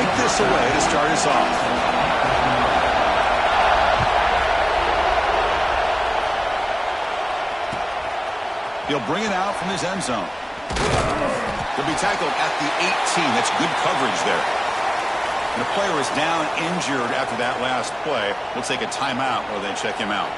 take this away to start us off. He'll bring it out from his end zone. He'll be tackled at the 18. That's good coverage there. And the player is down injured after that last play. We'll take a timeout or they check him out.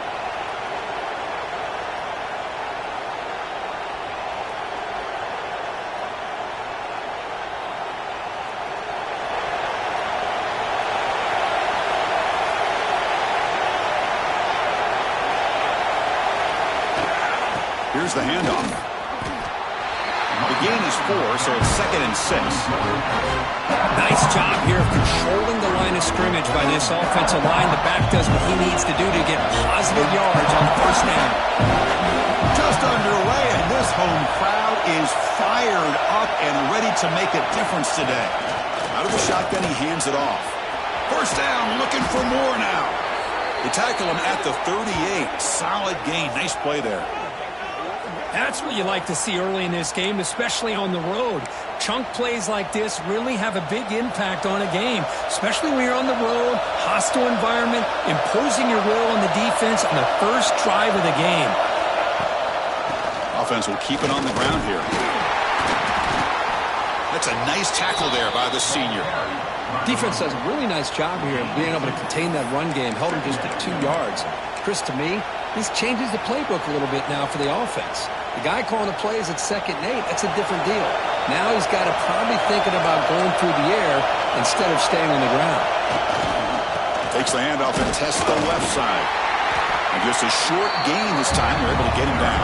Here's the handoff. The gain is 4, so it's 2nd and 6. Nice job here of controlling the line of scrimmage by this offensive line. The back does what he needs to do to get positive yards on first down. Just underway, and this home crowd is fired up and ready to make a difference today. Out of the shotgun, he hands it off. First down, looking for more now. They tackle him at the 38. Solid gain. Nice play there. That's what you like to see early in this game, especially on the road. Chunk plays like this really have a big impact on a game, especially when you're on the road, hostile environment, imposing your will on the defense on the first drive of the game. Offense will keep it on the ground here. That's a nice tackle there by the senior. Defense does a really nice job here of being able to contain that run game, held him just at 2 yards. Chris, to me, this changes the playbook a little bit now for the offense. The guy calling the plays at 2nd and 8, that's a different deal. Now he's got to probably thinking about going through the air instead of staying on the ground. Takes the handoff and tests the left side. And just a short gain this time. They're able to get him down.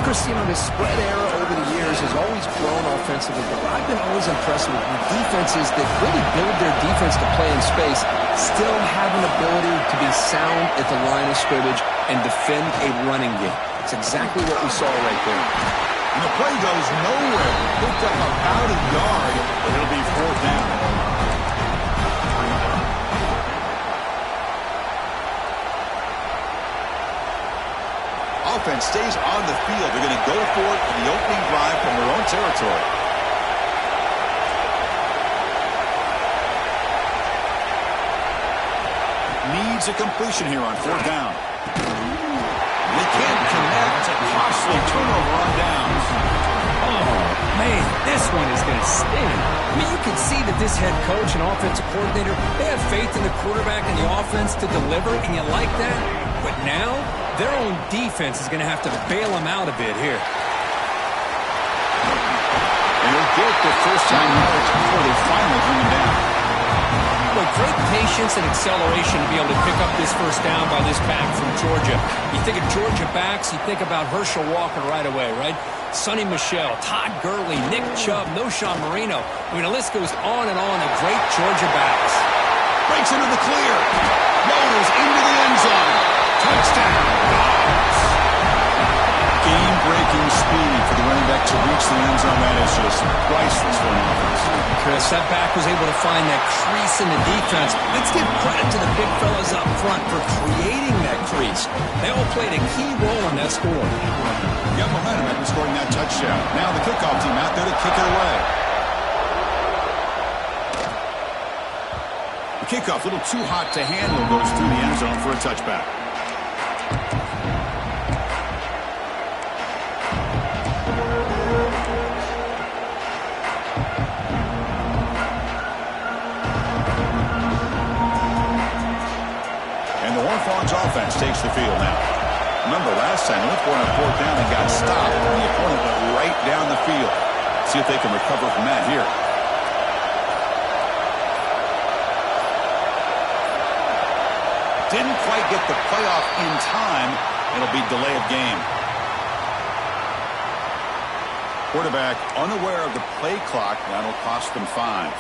Chris, you know, this spread era over the years has always grown offensively, but I've been always impressed with defenses that really build their defense to play in space, still have an ability to be sound at the line of scrimmage and defend a running game. It's exactly what we saw right there. And the play goes nowhere. Picked up about a yard, but it'll be 4th down. Offense stays on the field. They're going to go for it in the opening drive from their own territory. Needs a completion here on 4th down. They can't connect. A costly turnover on downs. Oh, man, this one is going to sting. I mean, you can see that this head coach and offensive coordinator, they have faith in the quarterback and the offense to deliver, and you like that. But now, their own defense is going to have to bail them out a bit here. And they'll get the first-time yards before they finally bring him down. Well, great patience and acceleration to be able to pick up this first down by this back from Georgia. You think of Georgia backs, you think about Herschel Walker right away, right? Sonny Michel, Todd Gurley, Nick Chubb, Noshawn Marino. I mean, the list goes on and on of great Georgia backs. Breaks into the clear. Motors into the end zone. Touchdown. Dobbs. Game-breaking speed for the running back to reach the end zone. That is just priceless for an offense. Chris, that back was able to find that crease in the defense. Let's give credit to the big fellas up front for creating that crease. They all played a key role in that score. Got momentum after scoring that touchdown. Now the kickoff team out there to kick it away. The kickoff, a little too hot to handle, goes through the end zone for a touchback. Offense takes the field now. Remember, last time they went for it on 4th down and got stopped, and the opponent went right down the field. See if they can recover from that here. Didn't quite get the playoff in time. It'll be delay of game. Quarterback unaware of the play clock. That'll cost them 5.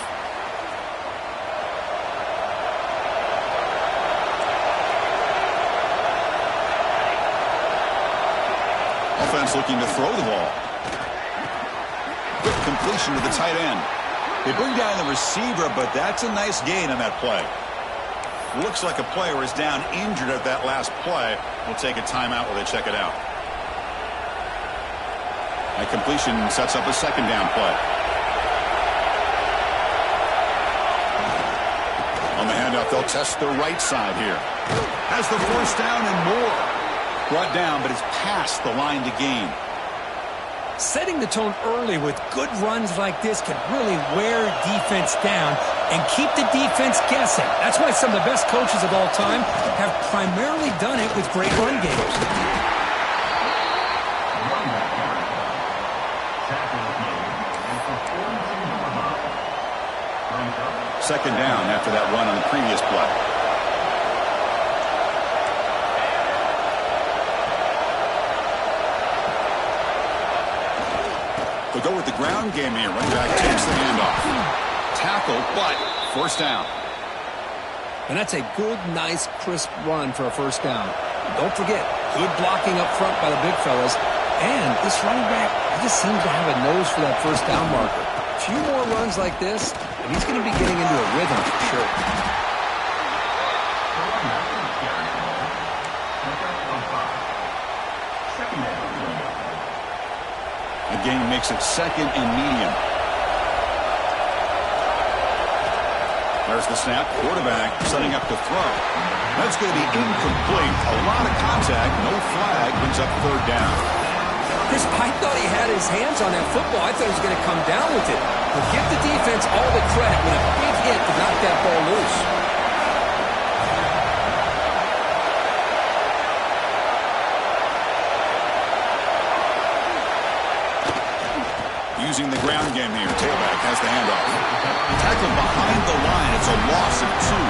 Offense looking to throw the ball. Quick completion to the tight end. They bring down the receiver, but that's a nice gain on that play. Looks like a player is down injured at that last play. We'll take a timeout while they check it out. That completion sets up a 2nd down play. if they'll test their right side here. Has the first down and more. Brought down, but it's past the line to gain. Setting the tone early with good runs like this can really wear defense down and keep the defense guessing. That's why some of the best coaches of all time have primarily done it with great run games. Second down after that run on the previous play. They'll go with the ground game here. Running back takes the handoff. Tackle, but first down. And that's a good, nice, crisp run for a first down. Don't forget, good blocking up front by the big fellas. And this running back, he just seems to have a nose for that first down marker. A few more runs like this, and he's going to be getting into a rhythm for sure. Again, makes it second and medium. There's the snap. Quarterback setting up to throw. That's going to be incomplete. A lot of contact. No flag. Brings up third down. Chris, I thought he had his hands on that football. I thought he was going to come down with it. But give the defense all the credit with a big hit to knock that ball loose. Using the ground game here. Tailback has the handoff. Tackled behind the line. It's a loss of 2.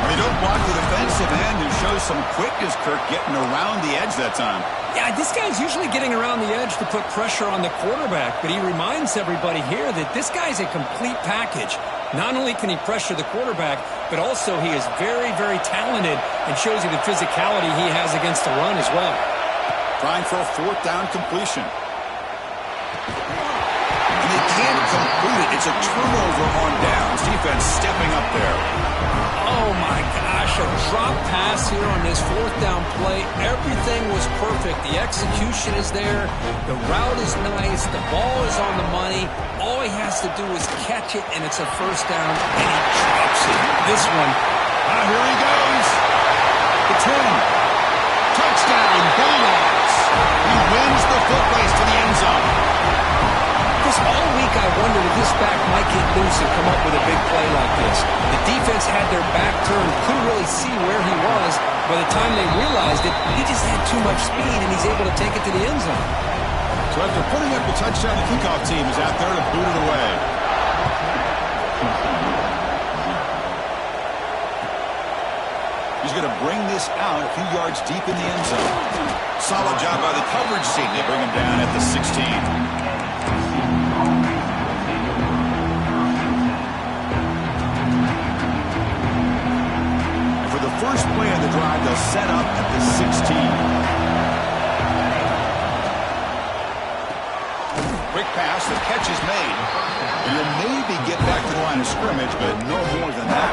They don't block the defensive end, who shows some quickness, Kirk, getting around the edge that time. Yeah, this guy's usually getting around the edge to put pressure on the quarterback, but he reminds everybody here that this guy's a complete package. Not only can he pressure the quarterback, but also he is very, very talented and shows you the physicality he has against the run as well. Trying for a fourth down completion. And they can't complete it. It's a turnover on downs. Defense stepping up there. Oh, my gosh, a drop pass here on this fourth down play. Everything was perfect. The execution is there. The route is nice. The ball is on the money. All he has to do is catch it, and it's a first down, and he drops it. This one. Here he goes. The 10. Touchdown, Bulldogs. He wins the foot race to the end zone. All week I wondered if this back might get loose and come up with a big play like this. The defense had their back turned, couldn't really see where he was. By the time they realized it, he just had too much speed, and he's able to take it to the end zone. So after putting up the touchdown, the kickoff team is out there to boot it away. He's going to bring this out a few yards deep in the end zone. Solid job by the coverage team. They bring him down at the 16. First play of the drive, they'll set up at the 16. Quick pass, the catch is made. And you'll maybe get back to the line of scrimmage, but no more than that.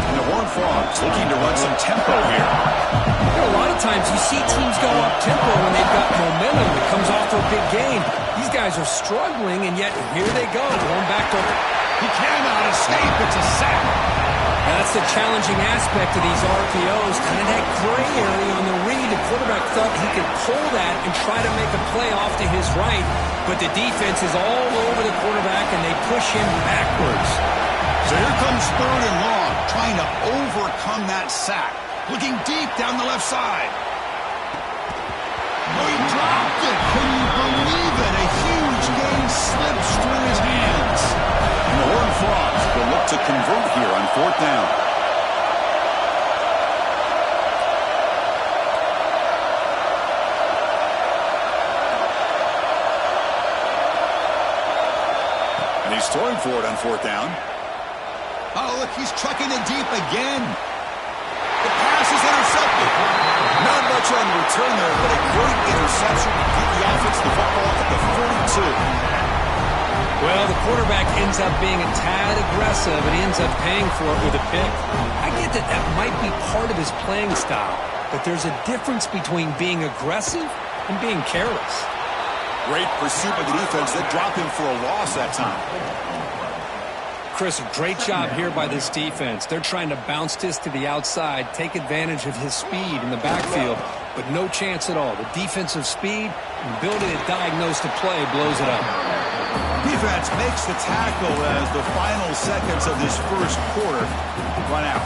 And the Horned Frogs looking to run some tempo here. You know, a lot of times you see teams go up tempo when they've got momentum. It comes off for a big gain. These guys are struggling, and yet here they go, going back to... He cannot escape. It's a sack. Now, that's the challenging aspect of these RPOs. Kind of that gray area on the read. The quarterback thought he could pull that and try to make a play off to his right, but the defense is all over the quarterback, and they push him backwards. So here comes third and long, trying to overcome that sack. Looking deep down the left side. Oh, he dropped it. Can you believe it? A huge gain slips through his hands. And the Horned Frogs will look to convert here on fourth down. And he's throwing for it on fourth down. Oh, look, he's trucking it deep again. The pass is intercepted. Not much on the return there, but a great interception to keep the offense the football at the 42. Well, the quarterback ends up being a tad aggressive, and he ends up paying for it with a pick. I get that that might be part of his playing style, but there's a difference between being aggressive and being careless. Great pursuit by the defense that dropped him for a loss that time. Chris, a great job here by this defense. They're trying to bounce this to the outside, take advantage of his speed in the backfield, but no chance at all. The defensive speed and ability to diagnose the play blows it up. Defense makes the tackle as the final seconds of this first quarter run out.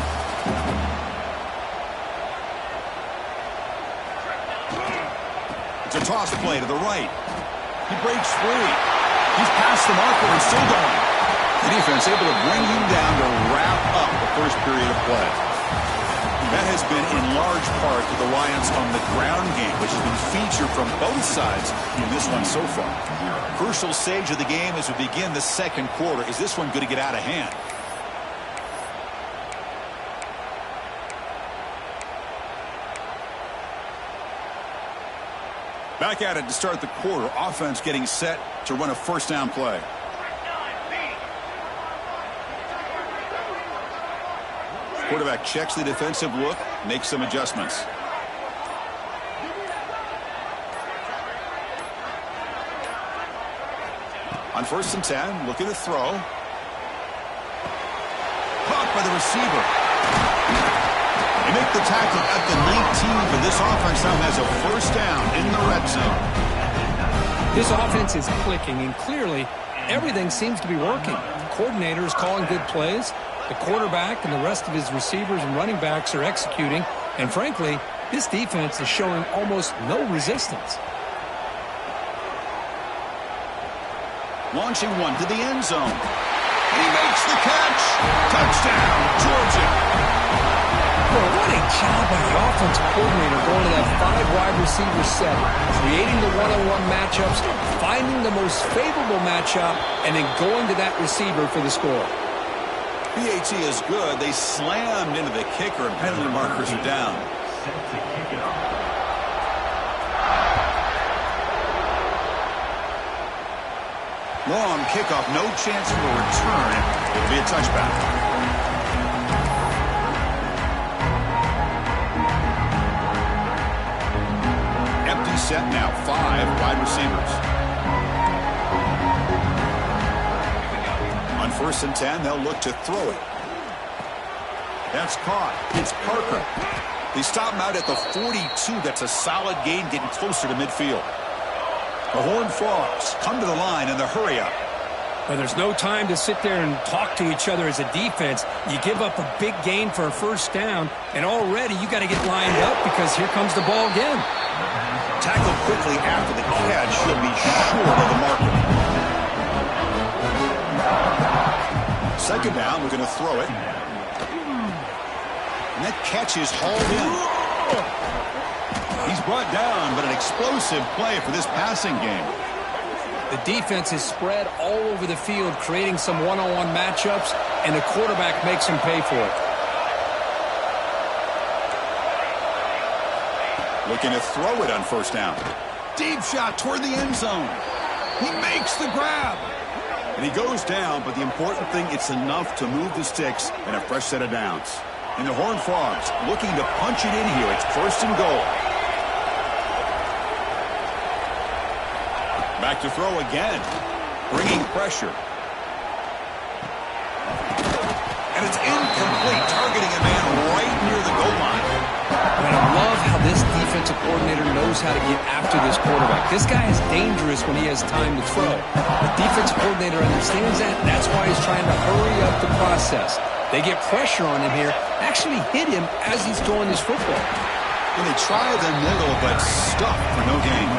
It's a toss play to the right. He breaks free. He's past the marker and still going. The defense able to bring him down to wrap up the first period of play. That has been in large part to the reliance on the ground game, which has been featured from both sides in this one so far. Crucial stage of the game as we begin the second quarter. Is this one going to get out of hand? Back at it to start the quarter. Offense getting set to run a first down play. Quarterback checks the defensive look, makes some adjustments. On 1st and 10, looking to throw. Caught by the receiver. They make the tackle at the 19, but this offense now has a first down in the red zone. This offense is clicking, and clearly everything seems to be working. The coordinator is calling good plays. The quarterback and the rest of his receivers and running backs are executing. And frankly, this defense is showing almost no resistance. Launching one to the end zone. He makes the catch. Touchdown, Georgia. Well, what a job by the offensive coordinator going to that 5-wide receiver set, creating the one-on-one matchups, finding the most favorable matchup, and then going to that receiver for the score. PAT is good. They slammed into the kicker, and penalty markers are down. Long kickoff, no chance for a return. It'll be a touchback. Empty set now, 5 wide receivers. On 1st and 10, they'll look to throw it. That's caught. It's Parker. They stop him out at the 42. That's a solid gain, getting closer to midfield. The Horned Frogs come to the line in the hurry-up. Well, there's no time to sit there and talk to each other as a defense. You give up a big gain for a first down, and already you got to get lined up because here comes the ball again. Tackled quickly after the catch. Should be short of the marker. Second down, we're going to throw it. And that catch is hauled in. He's brought down, but an explosive play for this passing game. The defense is spread all over the field, creating some one-on-one matchups, and the quarterback makes him pay for it. Looking to throw it on 1st down. Deep shot toward the end zone. He makes the grab. And he goes down, but the important thing, it's enough to move the sticks and a fresh set of downs. And the Horned Frogs looking to punch it in here. It's 1st and goal. Back to throw again. Bringing pressure. And it's incomplete, targeting a man right near the goal line. And I love how this defensive coordinator knows how to get after this quarterback. This guy is dangerous when he has time to throw. The defensive coordinator understands that. That's why he's trying to hurry up the process. They get pressure on him here, actually hit him as he's throwing this football. And they try the middle, but stuck for no gain.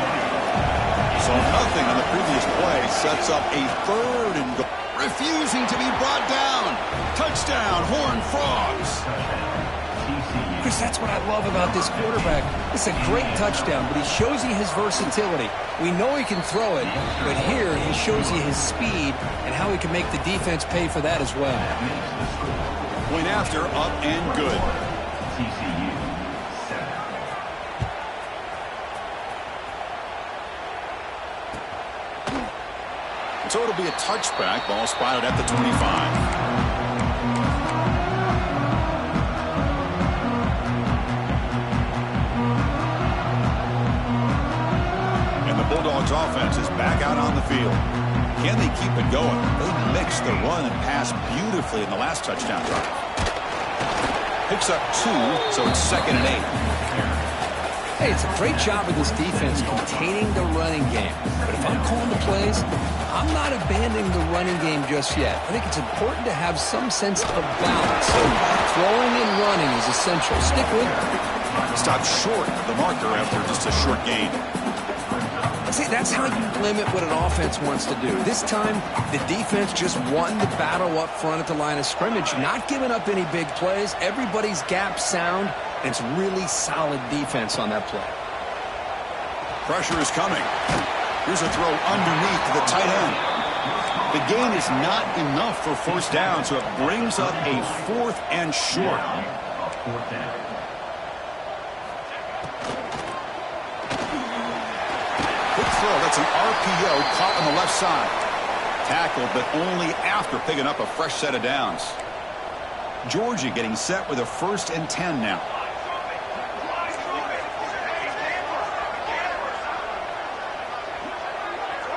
So nothing on the previous play sets up a 3rd and goal. Refusing to be brought down. Touchdown, Horned Frogs. Chris, that's what I love about this quarterback. It's a great touchdown, but he shows you his versatility. We know he can throw it, but here he shows you his speed and how he can make the defense pay for that as well. Point after, up and good. So it'll be a touchback. Ball spotted at the 25. Bulldogs offense is back out on the field. Can they keep it going? They mixed the run and pass beautifully in the last touchdown drive. Picks up 2, so it's 2nd and 8. Hey, it's a great job of this defense containing the running game. But if I'm calling the plays, I'm not abandoning the running game just yet. I think it's important to have some sense of balance. So throwing and running is essential. Stick with it. Stopped short of the marker after just a short gain. See, that's how you limit what an offense wants to do. This time, the defense just won the battle up front at the line of scrimmage, not giving up any big plays. Everybody's gap sound, and it's really solid defense on that play. Pressure is coming. Here's a throw underneath to the tight end. The gain is not enough for first down, so it brings up a 4th and short. Throw. That's an RPO caught on the left side. Tackled, but only after picking up a fresh set of downs. Georgia getting set with a 1st and 10 now.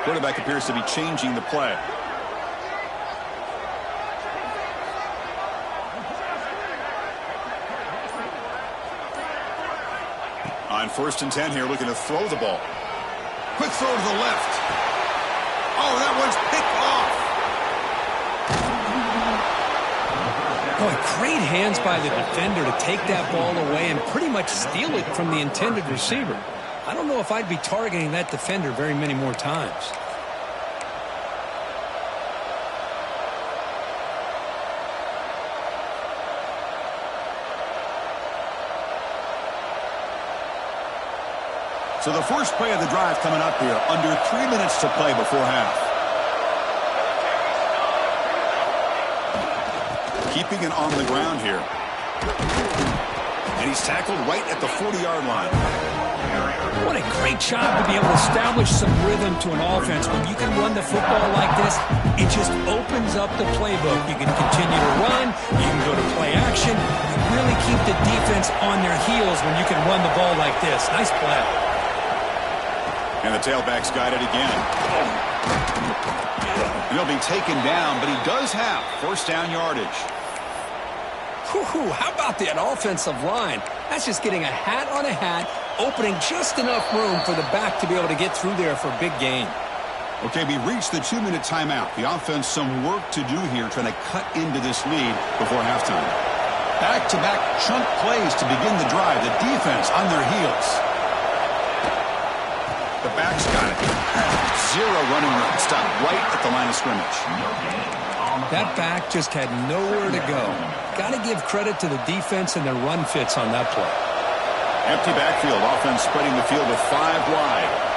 Quarterback appears to be changing the play. On 1st and 10 here, looking to throw the ball. Quick throw to the left. Oh, that one's picked off. Boy, great hands by the defender to take that ball away and pretty much steal it from the intended receiver. I don't know if I'd be targeting that defender very many more times. So the first play of the drive coming up here. Under 3 minutes to play before half. Keeping it on the ground here. And he's tackled right at the 40-yard line. What a great job to be able to establish some rhythm to an offense. When you can run the football like this, it just opens up the playbook. You can continue to run. You can go to play action. You really keep the defense on their heels when you can run the ball like this. Nice play. And the tailback's got it again. He'll be taken down, but he does have first down yardage. Whew, how about that offensive line? That's just getting a hat on a hat, opening just enough room for the back to be able to get through there for a big gain. Okay, we reached the 2-minute timeout. The offense some work to do here, trying to cut into this lead before halftime. Back-to-back chunk plays to begin the drive. The defense on their heels. The back's got it. 0 running room. Stopped right at the line of scrimmage. That back just had nowhere to go. Got to give credit to the defense and their run fits on that play. Empty backfield. Offense spreading the field with 5 wide.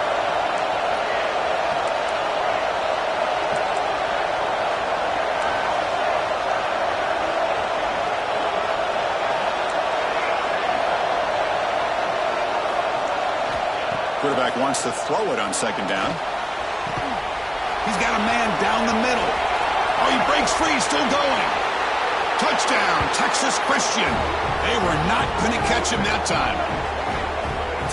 Quarterback wants to throw it on 2nd down. He's got a man down the middle. Oh, he breaks free, still going. Touchdown, Texas Christian. They were not going to catch him that time.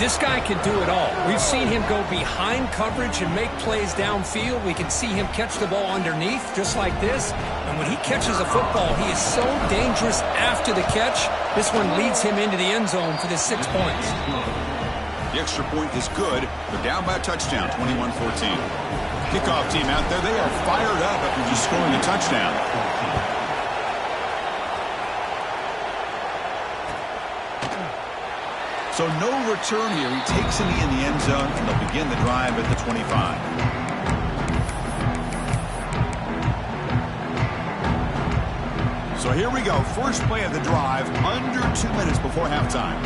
This guy can do it all. We've seen him go behind coverage and make plays downfield. We can see him catch the ball underneath, just like this. And when he catches a football, he is so dangerous after the catch. This one leads him into the end zone for the 6 points. The extra point is good. They're down by a touchdown, 21-14. Kickoff team out there, they are fired up after just scoring a touchdown. So no return here. He takes him in the end zone, and they'll begin the drive at the 25. So here we go. First play of the drive, under 2 minutes before halftime.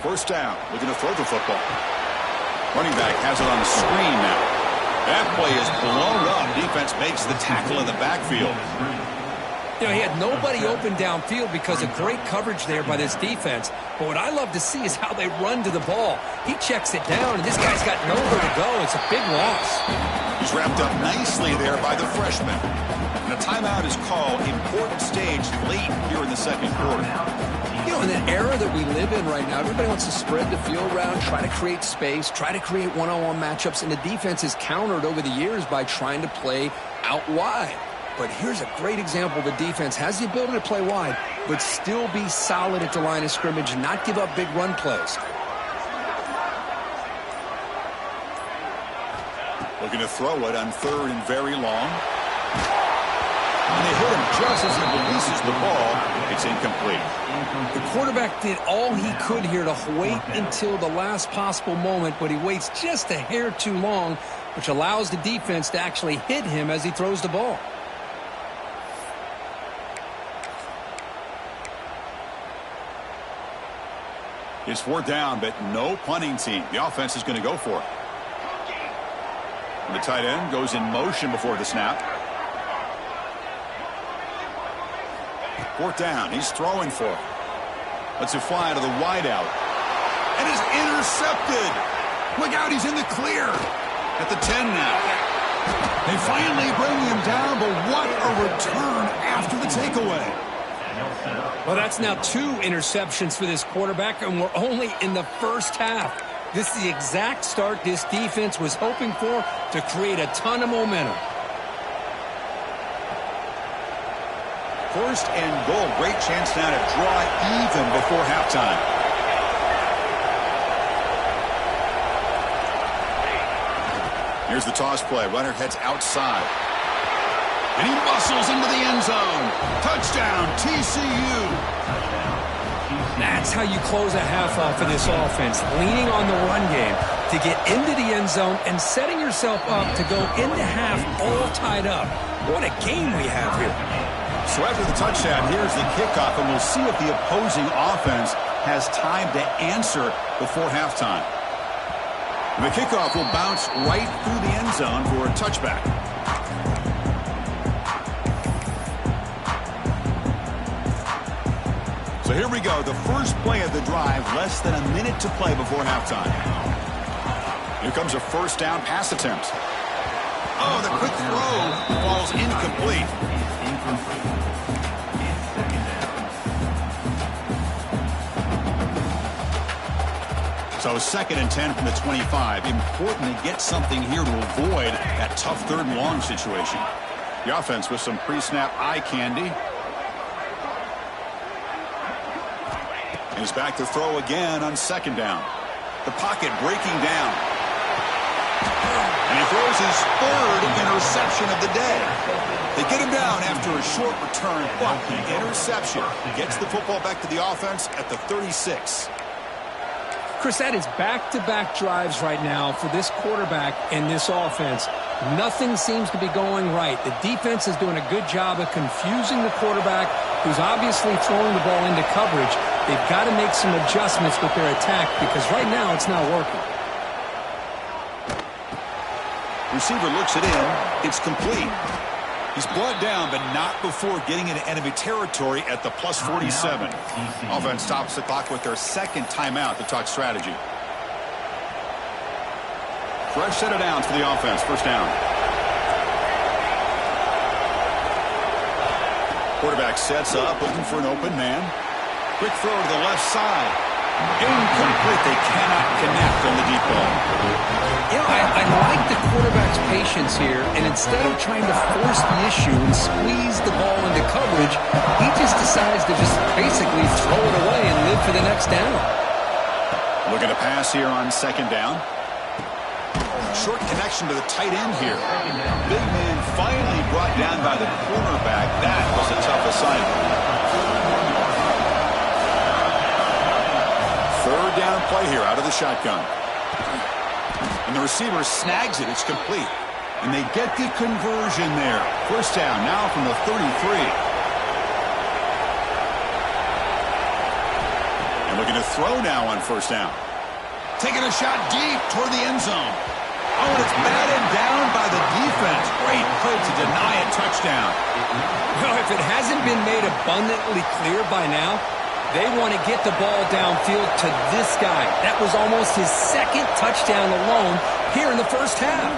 First down, looking to throw the football. Running back has it on the screen now. That play is blown up. Defense makes the tackle in the backfield. You know, he had nobody open downfield because of great coverage there by this defense. But what I love to see is how they run to the ball. He checks it down, and this guy's got nowhere to go. It's a big loss. He's wrapped up nicely there by the freshman. And a timeout is called. Important stage late here in the second quarter. You know, in the era that we live in right now, everybody wants to spread the field around, try to create space, try to create one-on-one matchups, and the defense is countered over the years by trying to play out wide. But here's a great example. The defense has the ability to play wide, but still be solid at the line of scrimmage and not give up big run plays. Looking to throw it on 3rd and very long. And they hit him just as he releases the ball. It's incomplete. The quarterback did all he could here to wait until the last possible moment, but he waits just a hair too long, which allows the defense to actually hit him as he throws the ball. It's 4th down, but no punting team. The offense is going to go for it. And the tight end goes in motion before the snap. 4th down. He's throwing for it. Lets it fly to the wideout. And is intercepted. Look out, he's in the clear. At the 10 now. They finally bring him down, but what a return after the takeaway. Well, that's now 2 interceptions for this quarterback, and we're only in the first half. This is the exact start this defense was hoping for to create a ton of momentum. 1st and goal. Great chance now to draw even before halftime. Here's the toss play. Runner heads outside. And he muscles into the end zone. Touchdown, TCU. That's how you close a half off for this offense, leaning on the run game to get into the end zone and setting yourself up to go into half all tied up. What a game we have here. So after the touchdown, here's the kickoff, and we'll see if the opposing offense has time to answer before halftime. And the kickoff will bounce right through the end zone for a touchback. So here we go, the first play of the drive, less than a minute to play before halftime. Here comes a 1st down pass attempt. Oh, the quick throw falls incomplete. So 2nd and 10 from the 25. Important to get something here to avoid that tough 3rd and long situation. The offense with some pre-snap eye candy. And he's back to throw again on 2nd down. The pocket breaking down. And he throws his 3rd interception of the day. They get him down after a short return, but the interception gets the football back to the offense at the 36. Chris, that is back-to-back drives right now for this quarterback and this offense. Nothing seems to be going right. The defense is doing a good job of confusing the quarterback, who's obviously throwing the ball into coverage. They've got to make some adjustments with their attack because right now it's not working. Receiver looks it in. It's complete. He's brought down, but not before getting into enemy territory at the plus 47. Offense stops the clock with their 2nd timeout to talk strategy. Fresh set of downs for the offense. 1st down. Quarterback sets up, looking for an open man. Quick throw to the left side. Incomplete. They cannot connect on the deep ball. You know, I like the quarterback's patience here, and instead of trying to force the issue and squeeze the ball into coverage, he just decides to just basically throw it away and live for the next down. Looking to pass here on 2nd down. Short connection to the tight end here. Big man finally brought down by the cornerback. That was a tough assignment. 3rd down play here out of the shotgun. And the receiver snags it. It's complete. And they get the conversion there. 1st down now from the 33. And looking to throw now on 1st down. Taking a shot deep toward the end zone. Oh, and it's batted down by the defense. Great play to deny a touchdown. Well, if it hasn't been made abundantly clear by now, they want to get the ball downfield to this guy. That was almost his 2nd touchdown alone here in the 1st half.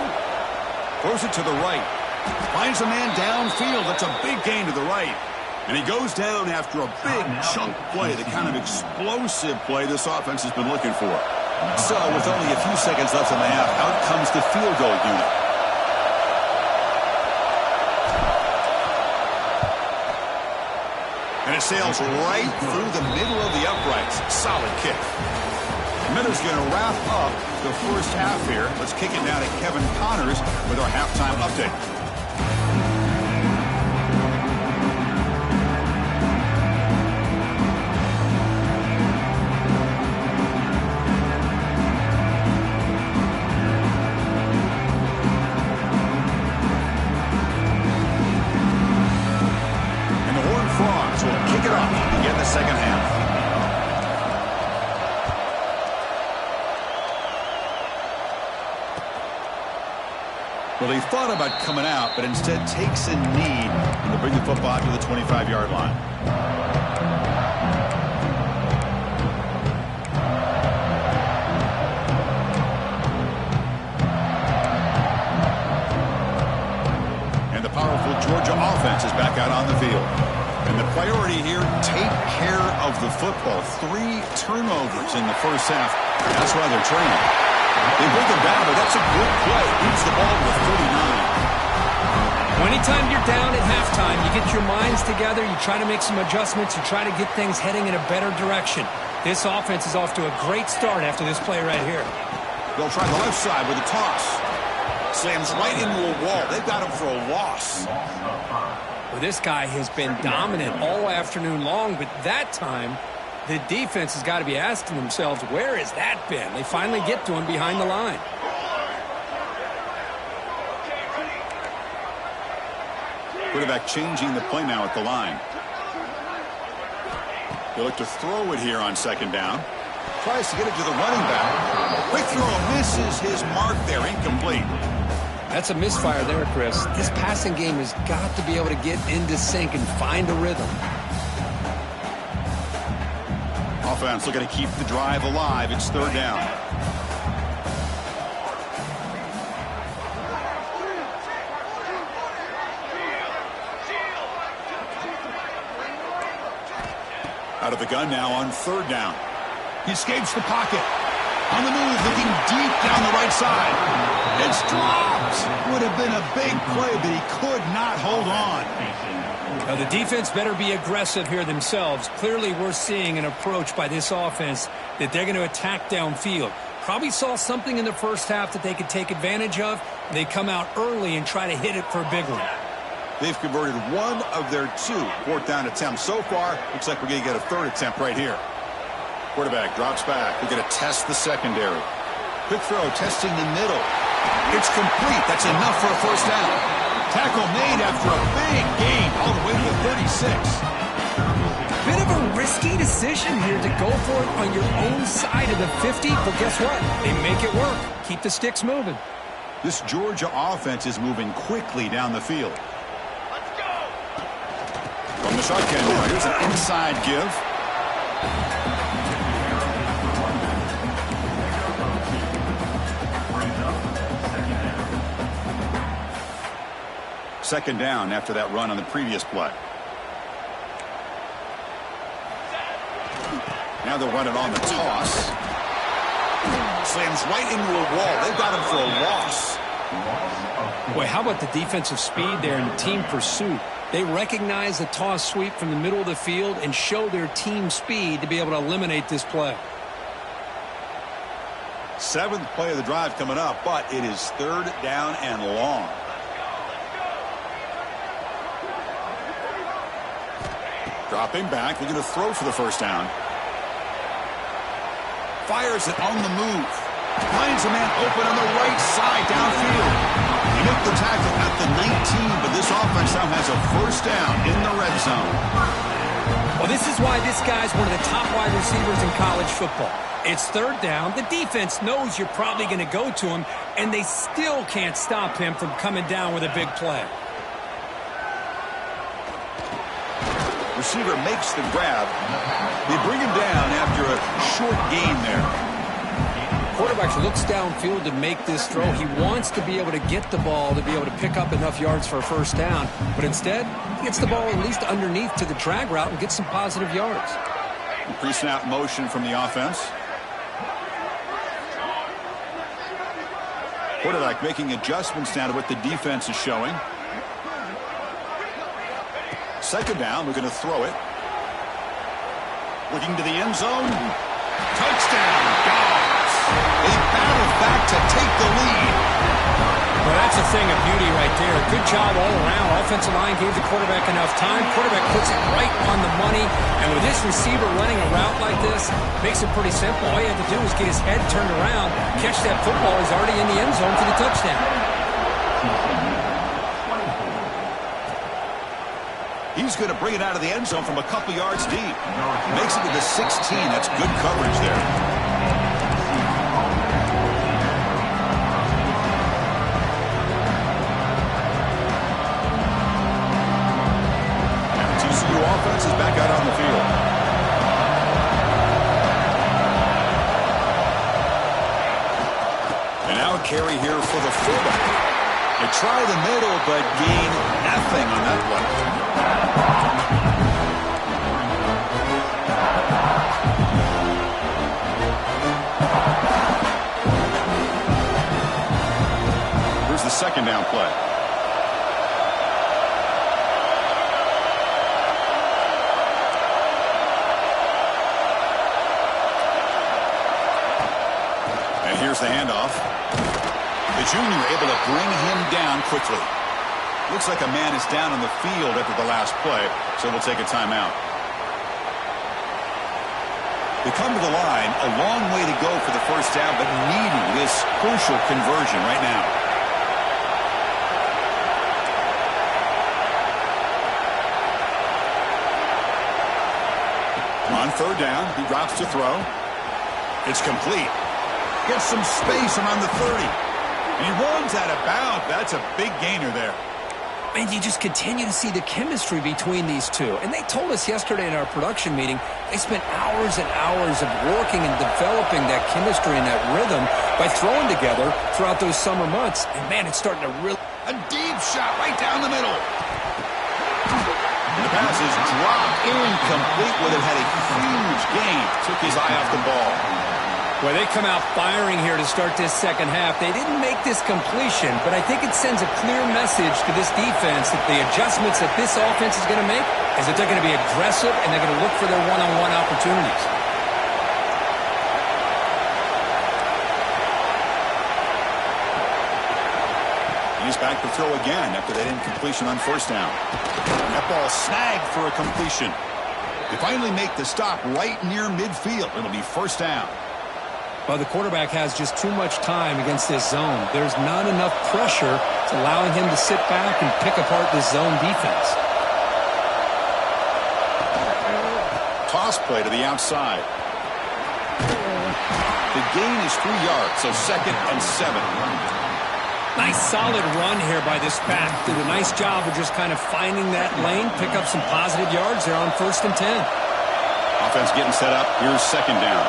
Throws it to the right. Finds a man downfield. That's a big gain to the right. And he goes down after a big chunk play, the kind of explosive play this offense has been looking for. So, with only a few seconds left in the half, out comes the field goal unit. And it sails right through the middle of the uprights. Solid kick. Miller's going to wrap up the first half here. Let's kick it down to Kevin Connors with our halftime update. And the Horned Frogs will kick it off to begin the second half. Well, they thought about coming out, but instead takes a knee and they bring the football to the 25-yard line. And the powerful Georgia offense is back out on the field. And the priority here, take care of the football. 3 turnovers in the first half. That's why they're training. They bring him down, but that's a good play. Beats the ball with 39. Well, anytime you're down at halftime, you get your minds together, you try to make some adjustments, you try to get things heading in a better direction. This offense is off to a great start after this play right here. They'll try the left side with a toss. Slams right into a wall. They've got him for a loss. Well, this guy has been dominant all afternoon long, but that time, the defense has got to be asking themselves, where has that been? They finally get to him behind the line. Quarterback changing the play now at the line. They look to throw it here on second down. Tries to get it to the running back. Quick throw misses his mark there. Incomplete. That's a misfire there, Chris. This passing game has got to be able to get into sync and find a rhythm. Offense looking to keep the drive alive. It's third down. Out of the gun now on third down. He escapes the pocket. On the move, looking deep down the right side. It's dropped. Would have been a big play, but he could not hold on. Now, the defense better be aggressive here themselves. Clearly, we're seeing an approach by this offense that they're going to attack downfield. Probably saw something in the first half that they could take advantage of. They come out early and try to hit it for a big one. They've converted 1 of their 2 fourth down attempts so far. Looks like we're going to get a third attempt right here. Quarterback drops back. We're going to test the secondary. Quick throw, testing the middle. It's complete. That's enough for a first down. Tackle made after a big gain all the way to the 36. Bit of a risky decision here to go for it on your own side of the 50, but guess what? They make it work. Keep the sticks moving. This Georgia offense is moving quickly down the field. Let's go. From the shotgun now, here's an inside give. Second down after that run on the previous play. Now they'll run it on the toss. Slams right into a wall. They've got him for a loss. Boy, how about the defensive speed there and the team pursuit? They recognize the toss sweep from the middle of the field and show their team speed to be able to eliminate this play. 7th play of the drive coming up, but it is third down and long. Dropping back, looking to throw for the first down. Fires it on the move. Finds a man open on the right side downfield. He made the tackle at the 19, but this offense now has a first down in the red zone. Well, this is why this guy's one of the top wide receivers in college football. It's third down. The defense knows you're probably going to go to him, and they still can't stop him from coming down with a big play. Receiver makes the grab. They bring him down after a short gain there. quarterback looks downfield to make this throw. He wants to be able to get the ball to be able to pick up enough yards for a first down. But instead, he gets the ball at least underneath to the drag route and gets some positive yards. Pre-snap motion from the offense. Quarterback making adjustments now to what the defense is showing. Second down, we're going to throw it. Looking to the end zone. Touchdown, Dogs. They battled back to take the lead. Well, that's a thing of beauty right there. Good job all around. Offensive line gave the quarterback enough time. Quarterback puts it right on the money. And with this receiver running a route like this, makes it pretty simple. All you have to do is get his head turned around, catch that football. He's already in the end zone for the touchdown. He's going to bring it out of the end zone from a couple yards deep. Makes it to the 16. That's good coverage there. And the TCU offense is back out on the field. And now a carry here for the fullback. They try the middle, but gain nothing on that one. Here's the second down play. And here's the handoff. The junior able to bring him down quickly. Looks like a man is down on the field after the last play, so we'll take a timeout. They come to the line, a long way to go for the first down, but needing this crucial conversion right now. On third down, he drops to throw. It's complete. Gets some space around the 30. He runs out of bounds. That's a big gainer there. And you just continue to see the chemistry between these two. And they told us yesterday in our production meeting, they spent hours and hours of working and developing that chemistry and that rhythm by throwing together throughout those summer months. And, man, it's starting to really... A deep shot right down the middle. And the pass is dropped incomplete with it. Had a huge gain. Took his eye off the ball. Well, they come out firing here to start this second half. They didn't make this completion, but I think it sends a clear message to this defense that the adjustments that this offense is going to make is that they're going to be aggressive and they're going to look for their one-on-one opportunities. He's back to throw again after that incompletion on first down. That ball snagged for a completion. They finally make the stop right near midfield. It'll be first down. Well, the quarterback has just too much time against this zone. There's not enough pressure to allowing him to sit back and pick apart this zone defense. Toss play to the outside. The gain is 3 yards, so 2nd and 7. Nice solid run here by this back. Did a nice job of just kind of finding that lane, pick up some positive yards there on 1st and 10. Offense getting set up. Here's second down.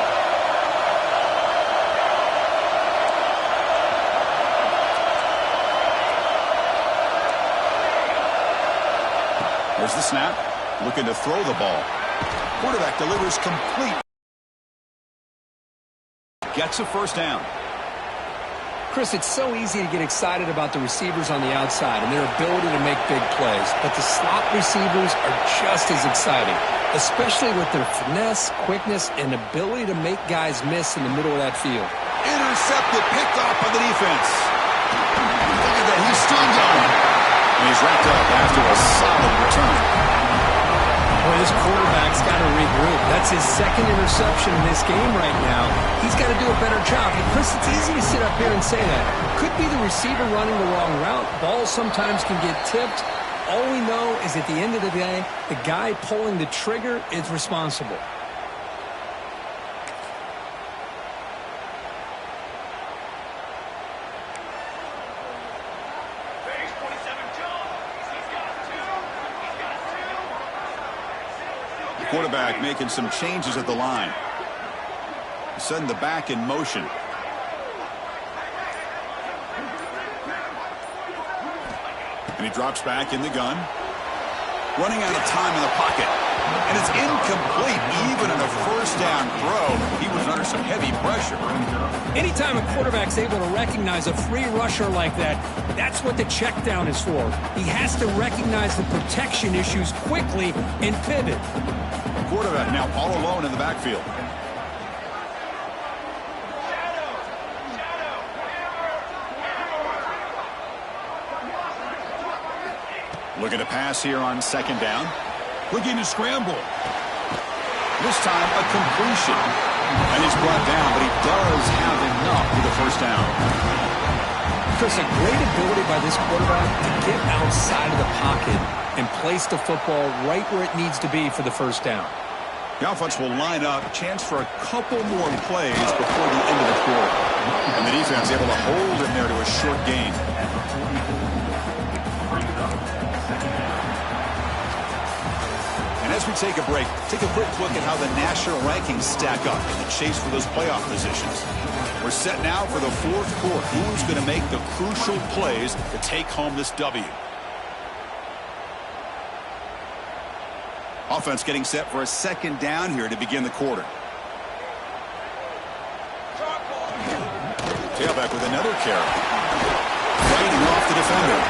There's the snap. Looking to throw the ball. Quarterback delivers complete. Gets a first down. Chris, it's so easy to get excited about the receivers on the outside and their ability to make big plays, but the slot receivers are just as exciting, especially with their finesse, quickness, and ability to make guys miss in the middle of that field. Intercepted, picked off by the defense. Look at that, he's still going. And he's wrapped up after a solid return. Boy, this quarterback's got to regroup. That's his 2nd interception in this game right now. He's got to do a better job. And Chris, it's easy to sit up here and say that. Could be the receiver running the wrong route. Balls sometimes can get tipped. All we know is at the end of the day, the guy pulling the trigger is responsible. Quarterback making some changes at the line. Sending the back in motion. And he drops back in the gun. Running out of time in the pocket. And it's incomplete. Even in a first down throw, he was under some heavy pressure. Anytime a quarterback's able to recognize a free rusher like that, that's what the check down is for. He has to recognize the protection issues quickly and pivot. Quarterback now all alone in the backfield. Looking to pass here on second down. Looking to scramble. This time a completion. And he's brought down, but he does have enough for the first down. Chris, a great ability by this quarterback to get outside of the pocket and place the football right where it needs to be for the first down. The offense will line up. Chance for a couple more plays before the end of the quarter. And the defense able to hold him there to a short gain. As we take a break, take a quick look at how the national rankings stack up in the chase for those playoff positions. We're set now for the fourth quarter. Who's going to make the crucial plays to take home this W? Offense getting set for a second down here to begin the quarter. Tailback with another carry. Fading off the defender.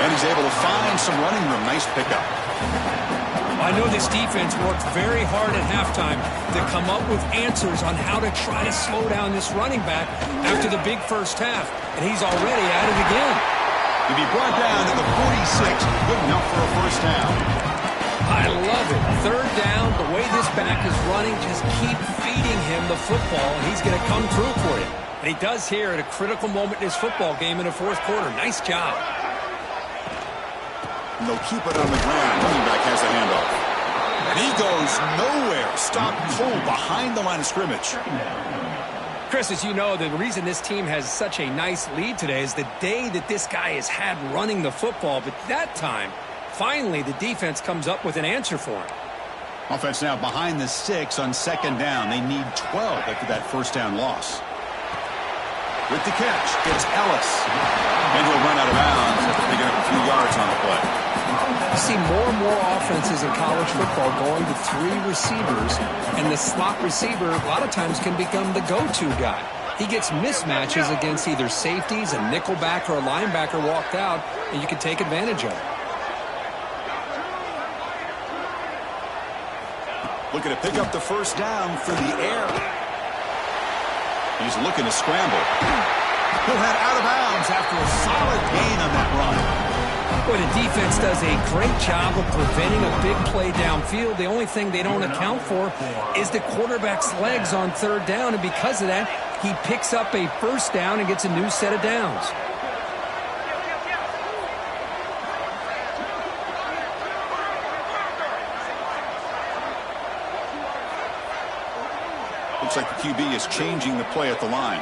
And he's able to find some running room. Nice pickup. I know this defense worked very hard at halftime to come up with answers on how to try to slow down this running back after the big first half, and he's already at it again. To be brought down to the 46, good enough for a first down. I love it. Third down, the way this back is running, just keep feeding him the football, and he's going to come through for you. And he does here at a critical moment in this football game in the fourth quarter. Nice job. And they'll keep it on the ground. Running back has the handoff. And he goes nowhere. Stopped cold behind the line of scrimmage. Chris, as you know, the reason this team has such a nice lead today is the day that this guy has had running the football. But that time, finally, the defense comes up with an answer for him. Offense now behind the 6 on second down. They need 12 after that first down loss. With the catch, it's Ellis. And he'll run out of bounds after picking up a few yards on the play. You see more and more offenses in college football going to 3 receivers, and the slot receiver a lot of times can become the go-to guy. He gets mismatches against either safeties, a nickelback, or a linebacker walked out, and you can take advantage of it. Looking to pick up the first down for the air. He's looking to scramble. He'll head out of bounds after a solid gain on that run. Boy, the defense does a great job of preventing a big play downfield. The only thing they don't account for is the quarterback's legs on third down, and because of that, he picks up a first down and gets a new set of downs. Looks like the QB is changing the play at the line.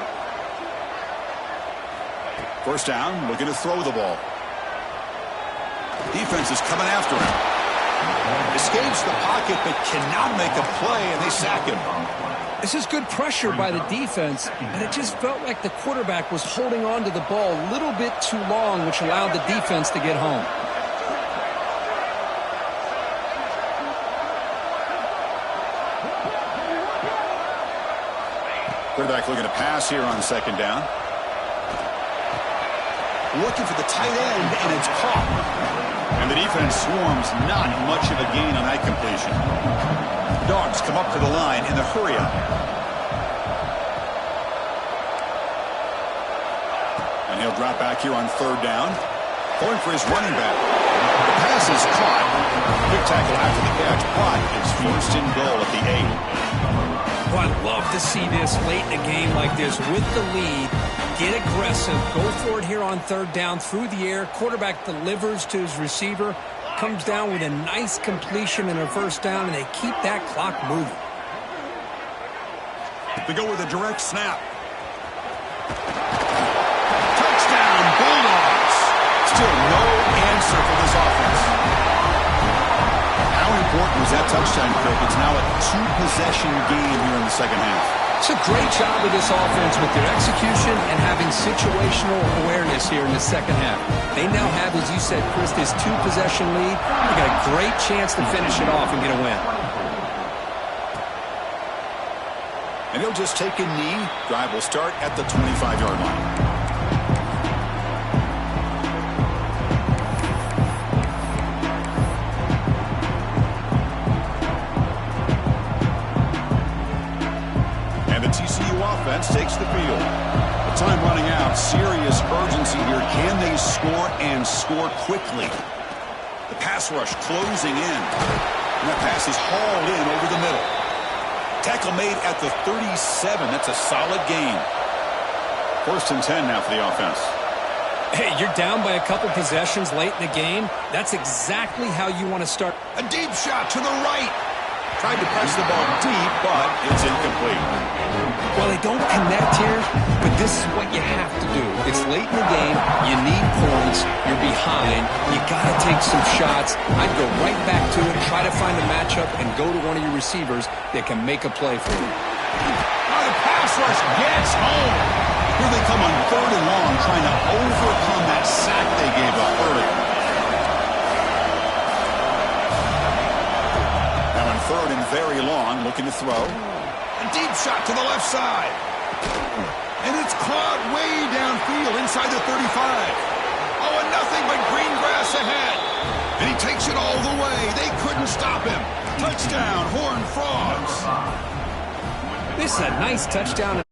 First down, looking to throw the ball. Defense is coming after him. Escapes the pocket, but cannot make a play, and they sack him. This is good pressure by the defense, but it just felt like the quarterback was holding on to the ball a little bit too long, which allowed the defense to get home. Quarterback looking to pass here on second down. Looking for the tight end, and it's caught. And the defense swarms, not much of a gain on that completion. Dogs come up to the line in the hurry-up. And he'll drop back here on third down. Going for his running back. The pass is caught. Quick tackle after the catch, but it's first and goal at the 8. Well, I'd love to see this late in a game like this with the lead. Get aggressive. Go for it here on third down through the air. Quarterback delivers to his receiver. Comes down with a nice completion and a first down, and they keep that clock moving. They go with a direct snap. Touchdown, Bulldogs. Still no answer for this offense. How important was that touchdown, Kirk? It's now a 2-possession game here in the second half. It's a great job of this offense with their execution and having situational awareness here in the second half. They now have, as you said, Chris, this two-possession lead. They got a great chance to finish it off and get a win. And he'll just take a knee. Drive will start at the 25-yard line. Offense takes the field. The time running out. Serious urgency here. Can they score and score quickly? The pass rush closing in. And that pass is hauled in over the middle. Tackle made at the 37. That's a solid gain. 1st and 10 now for the offense. Hey, you're down by a couple possessions late in the game. That's exactly how you want to start. A deep shot to the right. Tried to press the ball deep, but it's incomplete. Well, they don't connect here, but this is what you have to do. It's late in the game. You need points. You're behind. You got to take some shots. I'd go right back to it, try to find a matchup, and go to one of your receivers that can make a play for you. The pass rush gets home. Here they come on 3rd and long, trying to overcome that sack they gave up earlier. 3rd and very long, looking to throw. A deep shot to the left side. And it's caught way downfield inside the 35. Oh, and nothing but green grass ahead. And he takes it all the way. They couldn't stop him. Touchdown, Horned Frogs. This is a nice touchdown.